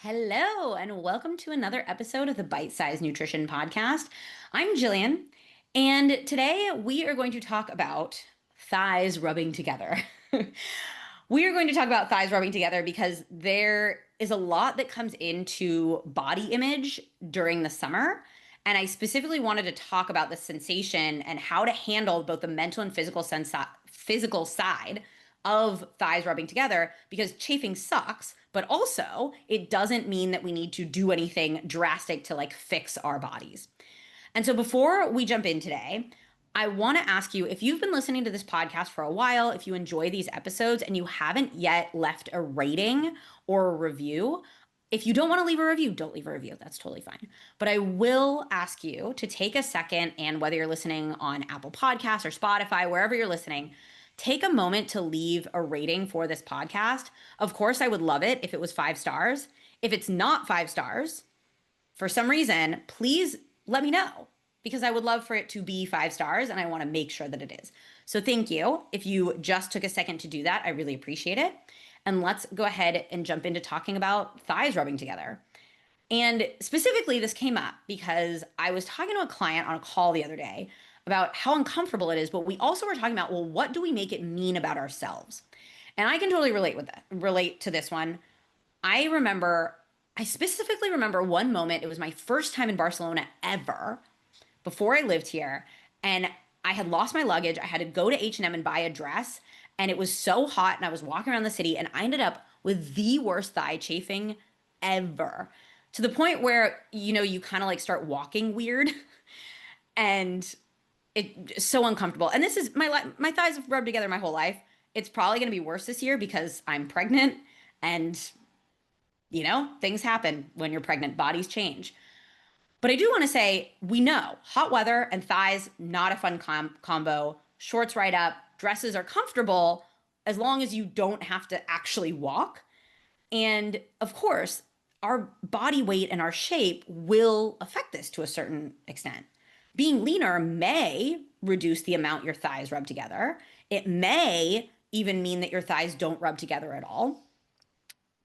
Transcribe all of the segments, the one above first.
Hello, and welcome to another episode of the Bite Size Nutrition Podcast. I'm Gillian, and today we are going to talk about thighs rubbing together. We are going to talk about thighs rubbing together because there is a lot that comes into body image during the summer. And I specifically wanted to talk about the sensation and how to handle both the mental and physical side of thighs rubbing together because chafing sucks, but also it doesn't mean that we need to do anything drastic to like fix our bodies. And so before we jump in today, I want to ask you if you've been listening to this podcast for a while, if you enjoy these episodes and you haven't yet left a rating or a review, if you don't want to leave a review, don't leave a review. That's totally fine. But I will ask you to take a second, and whether you're listening on Apple Podcasts or Spotify, wherever you're listening, take a moment to leave a rating for this podcast. Of course, I would love it if it was 5 stars. If it's not 5 stars, for some reason, please let me know because I would love for it to be 5 stars and I want to make sure that it is. So thank you. If you just took a second to do that, I really appreciate it. And let's go ahead and jump into talking about thighs rubbing together. And specifically, this came up because I was talking to a client on a call the other day about how uncomfortable it is, but we also were talking about, well, what do we make it mean about ourselves? And I can totally relate to this one. I specifically remember one moment. It was my first time in Barcelona ever before I lived here. And I had lost my luggage. I had to go to H&M and buy a dress. And it was so hot. And I was walking around the city and I ended up with the worst thigh chafing ever. To the point where, you kind of like start walking weird. And it's so uncomfortable. And this is my thighs have rubbed together my whole life. It's probably going to be worse this year because I'm pregnant and things happen when you're pregnant, bodies change. But I do want to say, we know hot weather and thighs, not a fun combo. Shorts right up, dresses are comfortable as long as you don't have to actually walk. And of course, our body weight and our shape will affect this to a certain extent. Being leaner may reduce the amount your thighs rub together. It may even mean that your thighs don't rub together at all.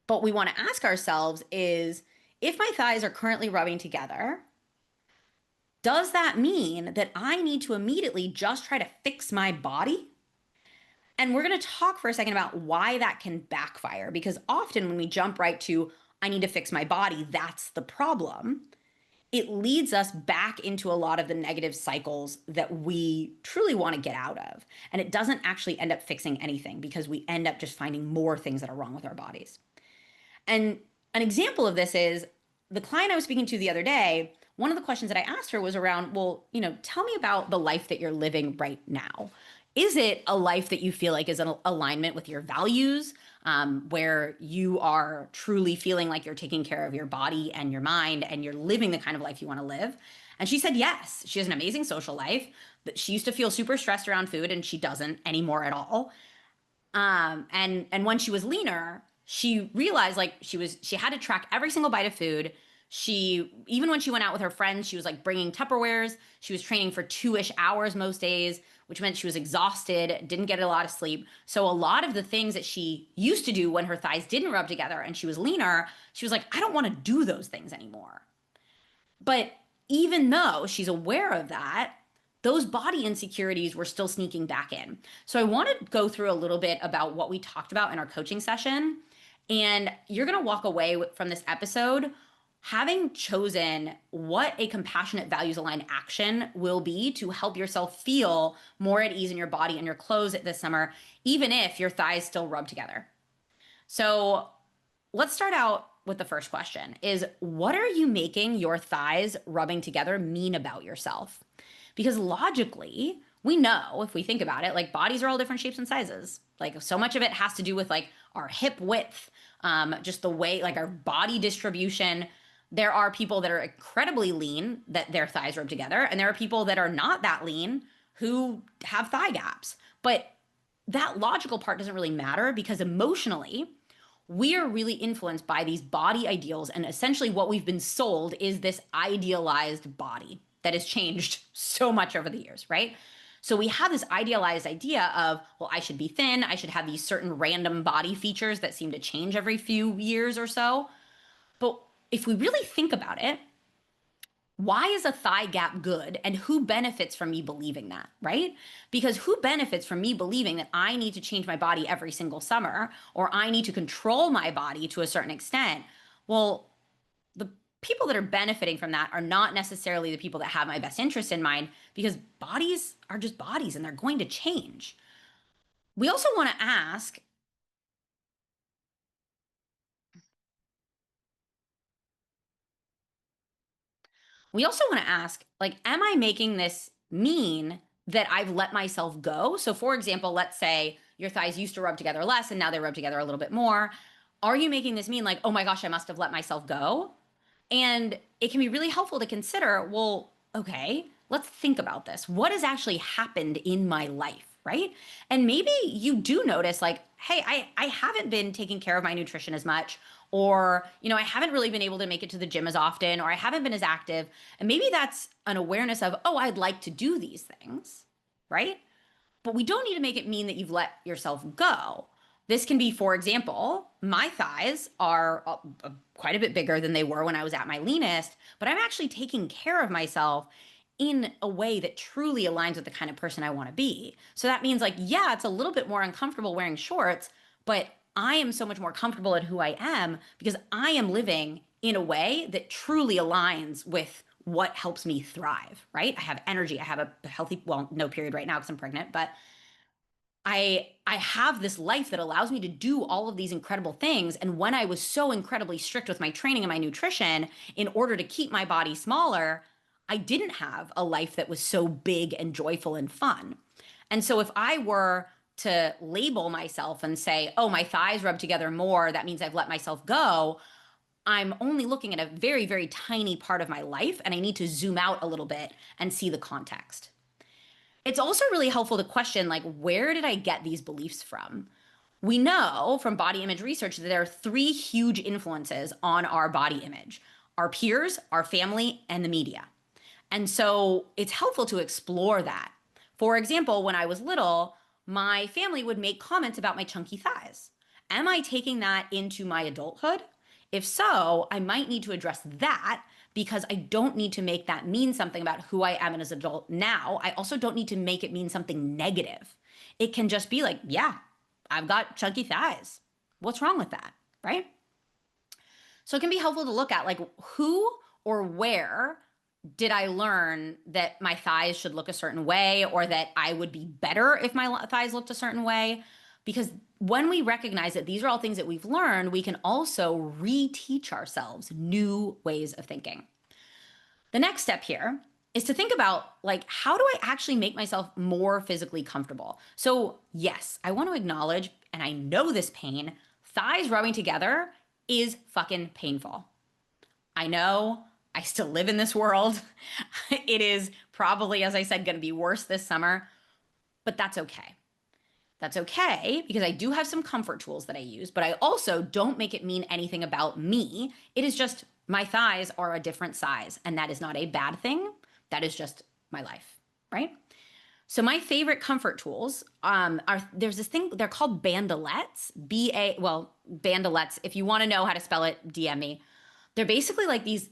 But we want to ask ourselves is, if my thighs are currently rubbing together, does that mean that I need to immediately just try to fix my body? And we're going to talk for a second about why that can backfire, because often when we jump right to, I need to fix my body, that's the problem. It leads us back into a lot of the negative cycles that we truly want to get out of. And it doesn't actually end up fixing anything because we end up just finding more things that are wrong with our bodies. And an example of this is the client I was speaking to the other day. One of the questions that I asked her was around, well, tell me about the life that you're living right now. Is it a life that you feel like is in alignment with your values, where you are truly feeling like you're taking care of your body and your mind and you're living the kind of life you want to live? And she said yes. She has an amazing social life. But she used to feel super stressed around food and she doesn't anymore at all. And when she was leaner, she realized like she had to track every single bite of food. Even when she went out with her friends, she was like bringing Tupperwares. She was training for 2-ish hours most days, which meant she was exhausted, didn't get a lot of sleep. So a lot of the things that she used to do when her thighs didn't rub together and she was leaner, she was like, I don't want to do those things anymore. But even though she's aware of that, those body insecurities were still sneaking back in. So I want to go through a little bit about what we talked about in our coaching session. And you're going to walk away from this episode having chosen what a compassionate, values aligned action will be to help yourself feel more at ease in your body and your clothes this summer, even if your thighs still rub together. So let's start out with the first question is, what are you making your thighs rubbing together mean about yourself? Because logically, we know if we think about it, like bodies are all different shapes and sizes. Like so much of it has to do with like our hip width, just the way like our body distribution. There are people that are incredibly lean that their thighs rub together, and there are people that are not that lean who have thigh gaps. But that logical part doesn't really matter because emotionally, we are really influenced by these body ideals. And essentially what we've been sold is this idealized body that has changed so much over the years, right? So we have this idealized idea of, well, I should be thin. I should have these certain random body features that seem to change every few years or so. But if we really think about it, why is a thigh gap good and who benefits from me believing that, right? Because who benefits from me believing that I need to change my body every single summer or I need to control my body to a certain extent? Well, the people that are benefiting from that are not necessarily the people that have my best interest in mind because bodies are just bodies and they're going to change. We also want to ask, like, am I making this mean that I've let myself go? So, for example, let's say your thighs used to rub together less and now they rub together a little bit more. Are you making this mean like, oh my gosh, I must have let myself go? And it can be really helpful to consider, well, okay, let's think about this. What has actually happened in my life, right? And maybe you do notice, like, hey, I haven't been taking care of my nutrition as much, or, I haven't really been able to make it to the gym as often, or I haven't been as active. And maybe that's an awareness of, oh, I'd like to do these things, right? But we don't need to make it mean that you've let yourself go. This can be, for example, my thighs are quite a bit bigger than they were when I was at my leanest, but I'm actually taking care of myself in a way that truly aligns with the kind of person I want to be. So that means, like, yeah, it's a little bit more uncomfortable wearing shorts, but I am so much more comfortable in who I am because I am living in a way that truly aligns with what helps me thrive, right? I have energy. I have a healthy, well, no period right now because I'm pregnant, but I have this life that allows me to do all of these incredible things. And when I was so incredibly strict with my training and my nutrition in order to keep my body smaller, I didn't have a life that was so big and joyful and fun. And so if I were to label myself and say, oh, my thighs rub together more, that means I've let myself go. I'm only looking at a very, very tiny part of my life. And I need to zoom out a little bit and see the context. It's also really helpful to question, like, where did I get these beliefs from? We know from body image research that there are three huge influences on our body image: our peers, our family, and the media. And so it's helpful to explore that. For example, when I was little, my family would make comments about my chunky thighs. Am I taking that into my adulthood? If so, I might need to address that because I don't need to make that mean something about who I am as an adult now. I also don't need to make it mean something negative. It can just be like, yeah, I've got chunky thighs. What's wrong with that? Right? So it can be helpful to look at, like, who or where did I learn that my thighs should look a certain way or that I would be better if my thighs looked a certain way? Because when we recognize that these are all things that we've learned, we can also reteach ourselves new ways of thinking. The next step here is to think about, like, how do I actually make myself more physically comfortable? So yes, I want to acknowledge, and I know this pain, thighs rubbing together is fucking painful. I know, I still live in this world. It is probably, as I said, going to be worse this summer, but that's okay. That's okay because I do have some comfort tools that I use, but I also don't make it mean anything about me. It is just my thighs are a different size, and that is not a bad thing. That is just my life, right? So my favorite comfort tools are, there's this thing, they're called bandelettes. Bandelettes. If you want to know how to spell it, DM me. They're basically like these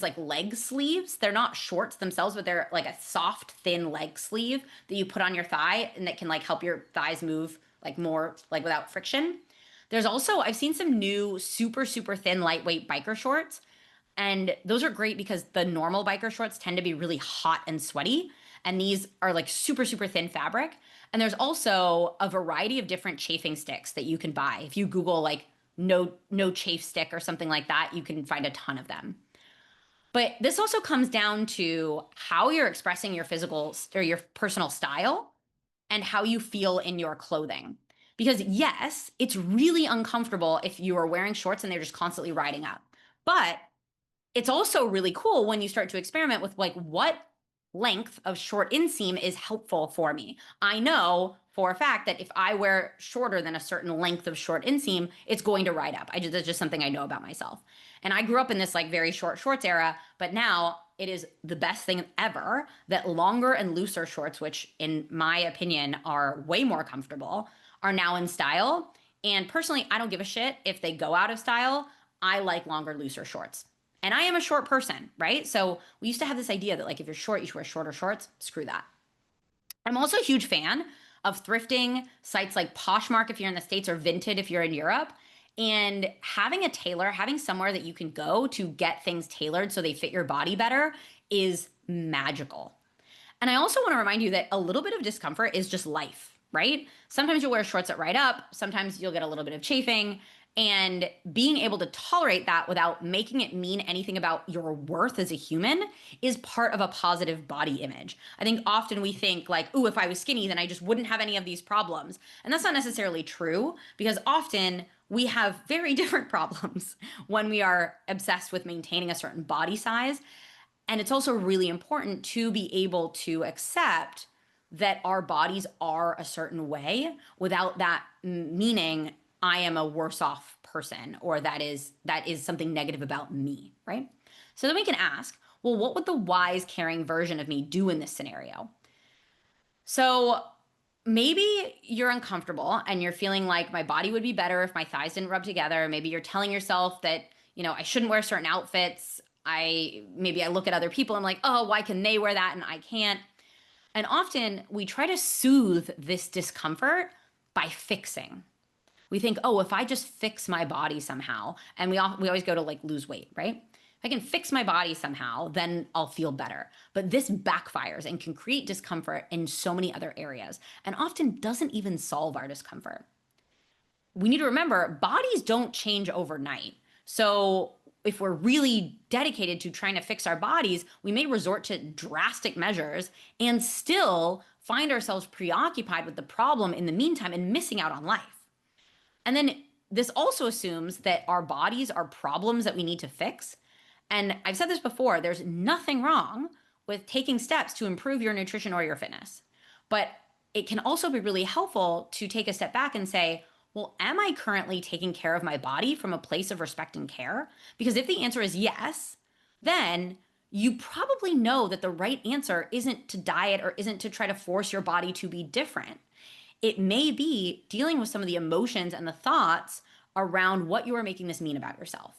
like leg sleeves. They're not shorts themselves, but they're like a soft, thin leg sleeve that you put on your thigh and that can like help your thighs move like more like without friction. There's also, I've seen some new super, super thin, lightweight biker shorts. And those are great because the normal biker shorts tend to be really hot and sweaty. And these are like super, super thin fabric. And there's also a variety of different chafing sticks that you can buy. If you Google like no chafe stick or something like that, you can find a ton of them. But this also comes down to how you're expressing your physical or your personal style and how you feel in your clothing. Because yes, it's really uncomfortable if you are wearing shorts and they're just constantly riding up. But it's also really cool when you start to experiment with, like, what length of short inseam is helpful for me. I know for a fact that if I wear shorter than a certain length of short inseam, it's going to ride up. That's just something I know about myself. And I grew up in this like very short shorts era, but now it is the best thing ever that longer and looser shorts, which in my opinion are way more comfortable, are now in style. And personally, I don't give a shit if they go out of style. I like longer, looser shorts. And I am a short person, right? So we used to have this idea that like if you're short, you should wear shorter shorts. Screw that. I'm also a huge fan of thrifting sites like Poshmark if you're in the States or Vinted if you're in Europe. And having a tailor, having somewhere that you can go to get things tailored so they fit your body better is magical. And I also want to remind you that a little bit of discomfort is just life, right? Sometimes you'll wear shorts that ride up, sometimes you'll get a little bit of chafing. And being able to tolerate that without making it mean anything about your worth as a human is part of a positive body image. I think often we think like, ooh, if I was skinny, then I just wouldn't have any of these problems. And that's not necessarily true because often we have very different problems when we are obsessed with maintaining a certain body size. And it's also really important to be able to accept that our bodies are a certain way without that meaning I am a worse off person or that is something negative about me, right? So then we can ask, well, what would the wise, caring version of me do in this scenario? So maybe you're uncomfortable and you're feeling like my body would be better if my thighs didn't rub together. Maybe you're telling yourself that, I shouldn't wear certain outfits. Maybe I look at other people and I'm like, oh, why can they wear that and I can't? And often we try to soothe this discomfort by fixing. We think, oh, if I just fix my body somehow, and we always go to like lose weight, right? If I can fix my body somehow, then I'll feel better. But this backfires and can create discomfort in so many other areas and often doesn't even solve our discomfort. We need to remember bodies don't change overnight. So if we're really dedicated to trying to fix our bodies, we may resort to drastic measures and still find ourselves preoccupied with the problem in the meantime and missing out on life. And then this also assumes that our bodies are problems that we need to fix. And I've said this before, there's nothing wrong with taking steps to improve your nutrition or your fitness. But it can also be really helpful to take a step back and say, well, am I currently taking care of my body from a place of respect and care? Because if the answer is yes, then you probably know that the right answer isn't to diet or isn't to try to force your body to be different. It may be dealing with some of the emotions and the thoughts around what you are making this mean about yourself.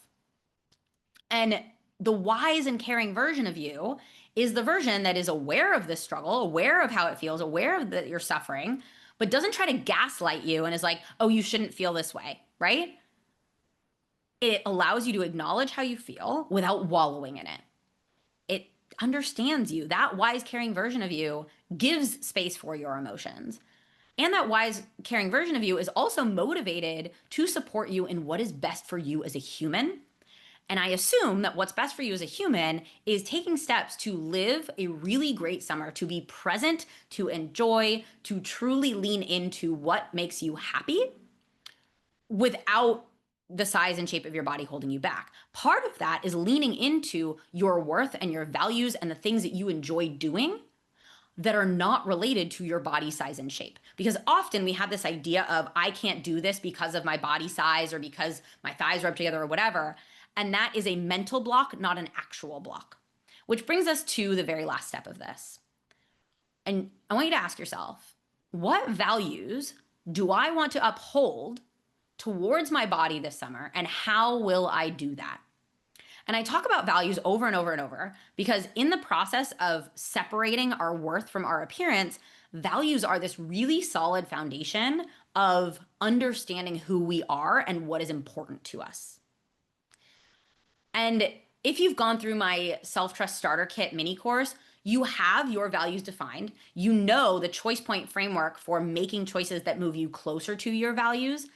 And the wise and caring version of you is the version that is aware of this struggle, aware of how it feels, aware of that you're suffering, but doesn't try to gaslight you and is like, oh, you shouldn't feel this way, right? It allows you to acknowledge how you feel without wallowing in it. It understands you. That wise, caring version of you gives space for your emotions. And that wise, caring version of you is also motivated to support you in what is best for you as a human. And I assume that what's best for you as a human is taking steps to live a really great summer, to be present, to enjoy, to truly lean into what makes you happy without the size and shape of your body holding you back. Part of that is leaning into your worth and your values and the things that you enjoy doing that are not related to your body size and shape. Because often we have this idea of, I can't do this because of my body size or because my thighs rub together or whatever. And that is a mental block, not an actual block. Which brings us to the very last step of this. And I want you to ask yourself, what values do I want to uphold towards my body this summer, and how will I do that? And I talk about values over and over and over because in the process of separating our worth from our appearance, values are this really solid foundation of understanding who we are and what is important to us. And if you've gone through my Self-Trust Starter Kit mini course, you have your values defined. You know the choice point framework for making choices that move you closer to your values.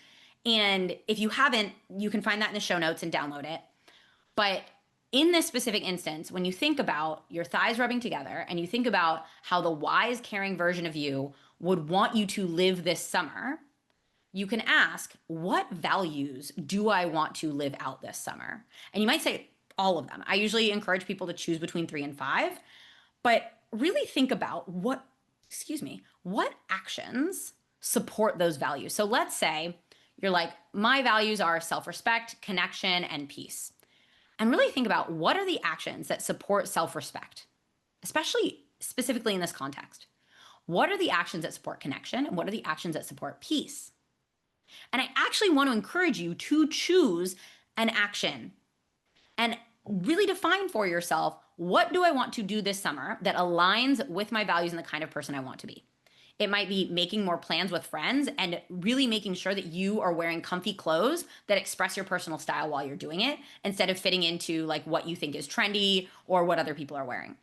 And if you haven't, you can find that in the show notes and download it. But in this specific instance, when you think about your thighs rubbing together and you think about how the wise, caring version of you would want you to live this summer, you can ask, what values do I want to live out this summer? And you might say all of them. I usually encourage people to choose between 3 and 5, but really think about what actions support those values. So let's say you're like, my values are self-respect, connection, and peace. And really think about what are the actions that support self-respect, especially specifically in this context. What are the actions that support connection and what are the actions that support peace? And I actually want to encourage you to choose an action, and really define for yourself, what do I want to do this summer that aligns with my values and the kind of person I want to be? It might be making more plans with friends and really making sure that you are wearing comfy clothes that express your personal style while you're doing it, instead of fitting into like what you think is trendy or what other people are wearing.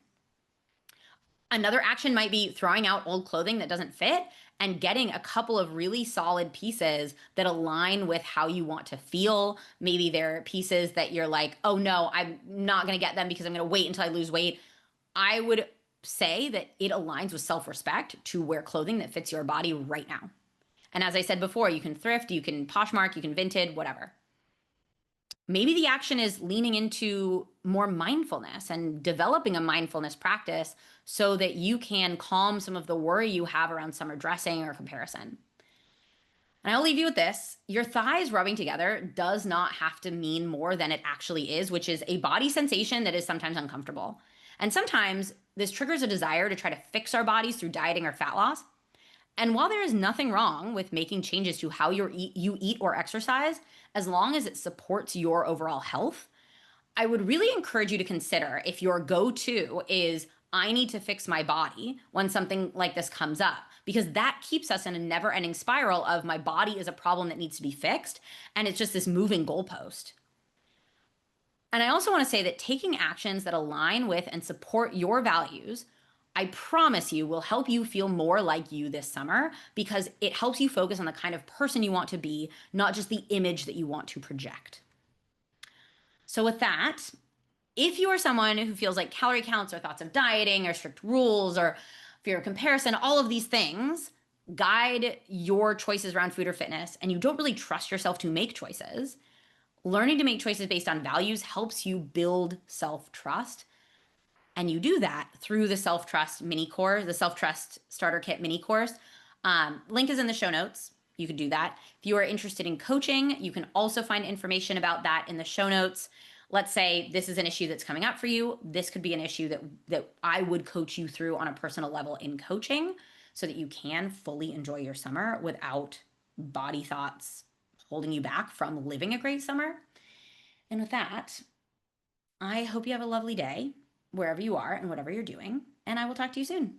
Another action might be throwing out old clothing that doesn't fit and getting a couple of really solid pieces that align with how you want to feel. Maybe they're pieces that you're like, oh no, I'm not going to get them because I'm going to wait until I lose weight. I would say that it aligns with self respect to wear clothing that fits your body right now. And as I said before, you can thrift, you can Poshmark, you can Vinted, whatever. Maybe the action is leaning into more mindfulness and developing a mindfulness practice so that you can calm some of the worry you have around summer dressing or comparison. And I'll leave you with this. Your thighs rubbing together does not have to mean more than it actually is, which is a body sensation that is sometimes uncomfortable. And sometimes this triggers a desire to try to fix our bodies through dieting or fat loss. And while there is nothing wrong with making changes to how you eat or exercise, as long as it supports your overall health, I would really encourage you to consider if your go to is, I need to fix my body when something like this comes up, because that keeps us in a never ending spiral of my body is a problem that needs to be fixed. And it's just this moving goalpost. And I also want to say that taking actions that align with and support your values, I promise you, will help you feel more like you this summer, because it helps you focus on the kind of person you want to be, not just the image that you want to project. So, with that, if you are someone who feels like calorie counts or thoughts of dieting or strict rules or fear of comparison, all of these things guide your choices around food or fitness, and you don't really trust yourself to make choices, learning to make choices based on values helps you build self-trust. And you do that through the self-trust mini course, the self-trust starter kit mini course. Link is in the show notes. You can do that. If you are interested in coaching, you can also find information about that in the show notes. Let's say this is an issue that's coming up for you. This could be an issue that I would coach you through on a personal level in coaching, so that you can fully enjoy your summer without body thoughts holding you back from living a great summer. And with that, I hope you have a lovely day wherever you are and whatever you're doing. And I will talk to you soon.